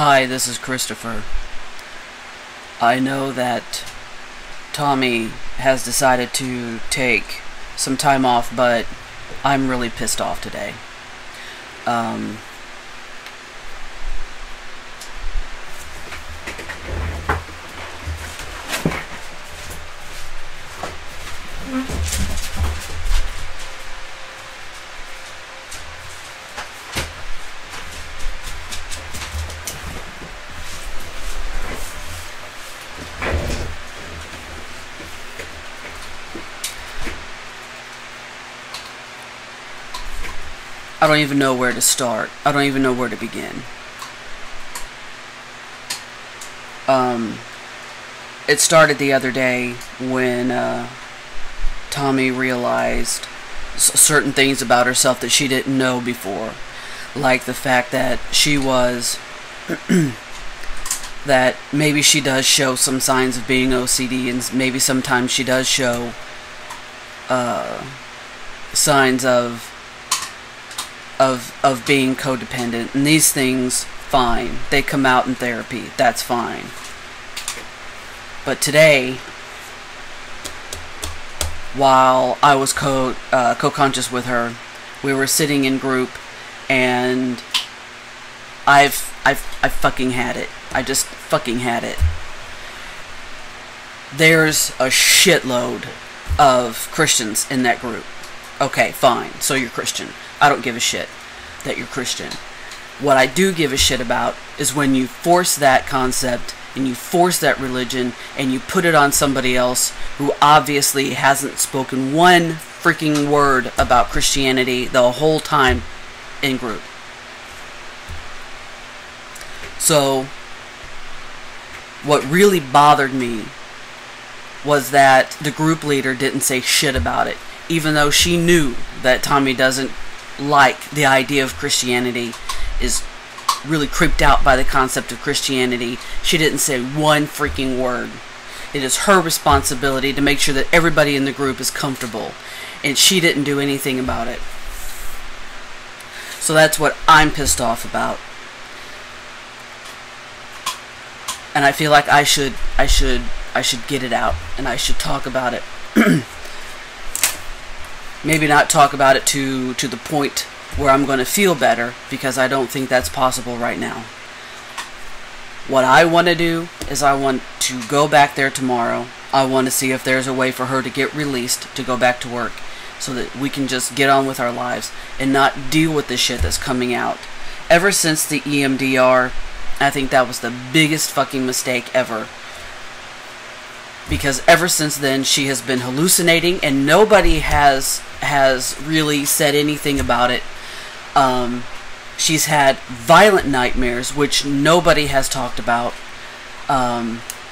Hi, this is Cristipher. I know that Tommy has decided to take some time off, but I'm really pissed off today. I don't even know where to start. I don't even know where to begin. It started the other day when Tommy realized certain things about herself that she didn't know before. Like the fact that she was... that maybe she does show some signs of being OCD, and maybe sometimes she does show signs of being codependent, and these things, fine, they come out in therapy, that's fine. But today, while I was co-conscious with her, we were sitting in group, and I fucking had it. I just fucking had it. There's a shitload of Christians in that group. Okay, fine, so you're Christian. I don't give a shit that you're Christian. What I do give a shit about is when you force that concept and you force that religion and you put it on somebody else who obviously hasn't spoken one freaking word about Christianity the whole time in group. So, what really bothered me was that the group leader didn't say shit about it, even though she knew that Tommy doesn't like the idea of Christianity, is really creeped out by the concept of Christianity. She didn't say one freaking word. It is her responsibility to make sure that everybody in the group is comfortable, and she didn't do anything about it. So that's what I'm pissed off about. And I feel like I should get it out, and I should talk about it. Maybe not talk about it to the point where I'm going to feel better, because I don't think that's possible right now. What I want to do is I want to go back there tomorrow. I want to see if there's a way for her to get released to go back to work, so that we can just get on with our lives and not deal with the shit that's coming out. Ever since the EMDR, I think that was the biggest fucking mistake ever. Because ever since then, she has been hallucinating, and nobody has really said anything about it. She's had violent nightmares, which nobody has talked about.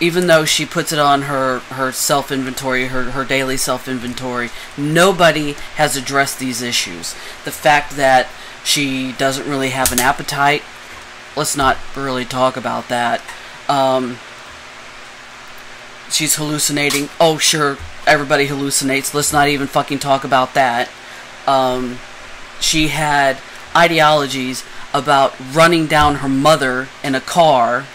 Even though she puts it on her self-inventory, her daily self-inventory, nobody has addressed these issues. The fact that she doesn't really have an appetite, let's not really talk about that. She's hallucinating. Oh, sure, everybody hallucinates. Let's not even fucking talk about that. She had ideologies about running down her mother in a car.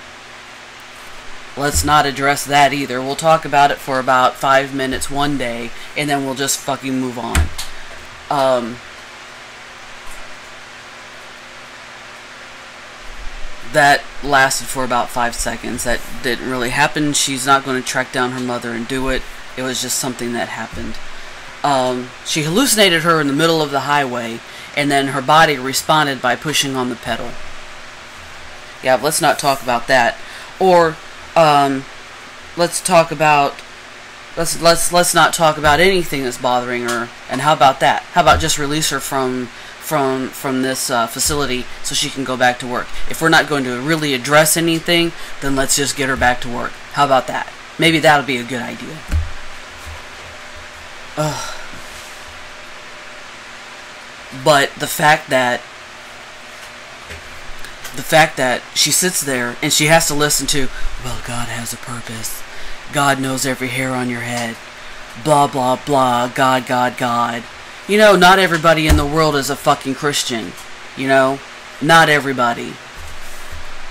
Let's not address that either. We'll talk about it for about 5 minutes one day, and then we'll just fucking move on. That lasted for about 5 seconds. That didn't really happen. She's not going to track down her mother and do it. It was just something that happened. She hallucinated her in the middle of the highway, and then her body responded by pushing on the pedal. Yeah, let's not talk about that. Or let's talk about let's not talk about anything that's bothering her. And how about that? How about just release her from this facility so she can go back to work? If we're not going to really address anything, then let's just get her back to work. How about that? Maybe that'll be a good idea. Ugh. But the fact that she sits there and she has to listen to, well, God has a purpose. God knows every hair on your head. Blah, blah, blah. God, God, God. You know, not everybody in the world is a fucking Christian. You know? Not everybody.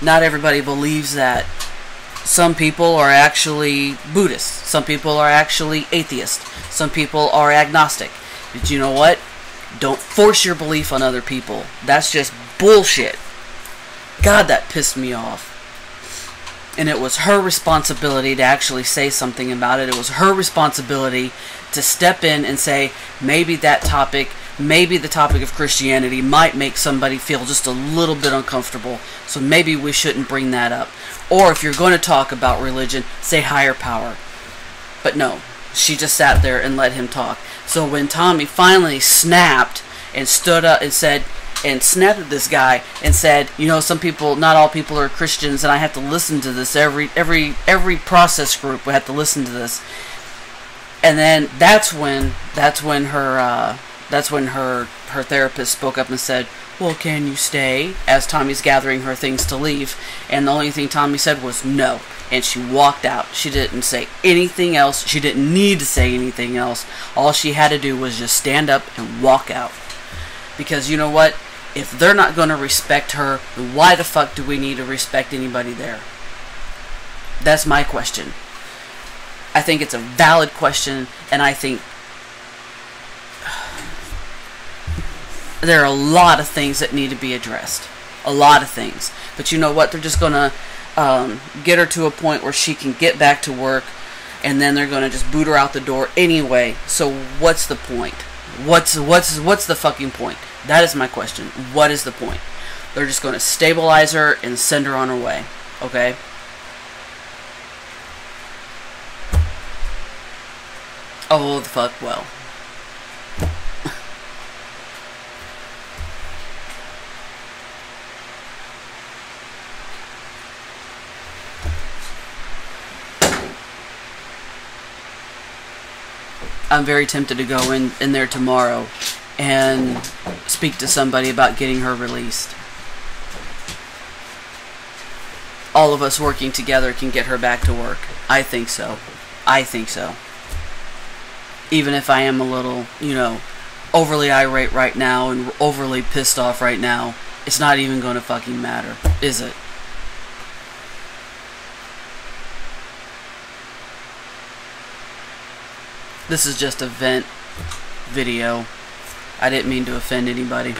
Not everybody believes that. Some people are actually Buddhists. Some people are actually atheists. Some people are agnostic. But you know what? Don't force your belief on other people. That's just bullshit. God, that pissed me off. And it was her responsibility to actually say something about it. It was her responsibility to step in and say, maybe that topic, maybe the topic of Christianity might make somebody feel just a little bit uncomfortable. So maybe we shouldn't bring that up. Or if you're going to talk about religion, say higher power. But no, she just sat there and let him talk. So when Tommy finally snapped and stood up and said, and snapped at this guy and said, you know, some people, not all people are Christians, and I have to listen to this. Every process group we have to listen to this. And then that's when her therapist spoke up and said, well, can you stay? As Tommy's gathering her things to leave. And the only thing Tommy said was no. And she walked out. She didn't say anything else. She didn't need to say anything else. All she had to do was just stand up and walk out. Because you know what? If they're not going to respect her, then why the fuck do we need to respect anybody there? That's my question. I think it's a valid question, and I think there are a lot of things that need to be addressed. A lot of things. But you know what? They're just going to get her to a point where she can get back to work, and then they're going to just boot her out the door anyway. So what's the point? What's the fucking point? That is my question. What is the point? They're just going to stabilize her and send her on her way. Okay? Oh, the fuck, well. I'm very tempted to go in there tomorrow and speak to somebody about getting her released. All of us working together can get her back to work. I think so. I think so. Even if I am a little, you know, overly irate right now and overly pissed off right now, it's not even going to fucking matter, is it? This is just a vent video. I didn't mean to offend anybody.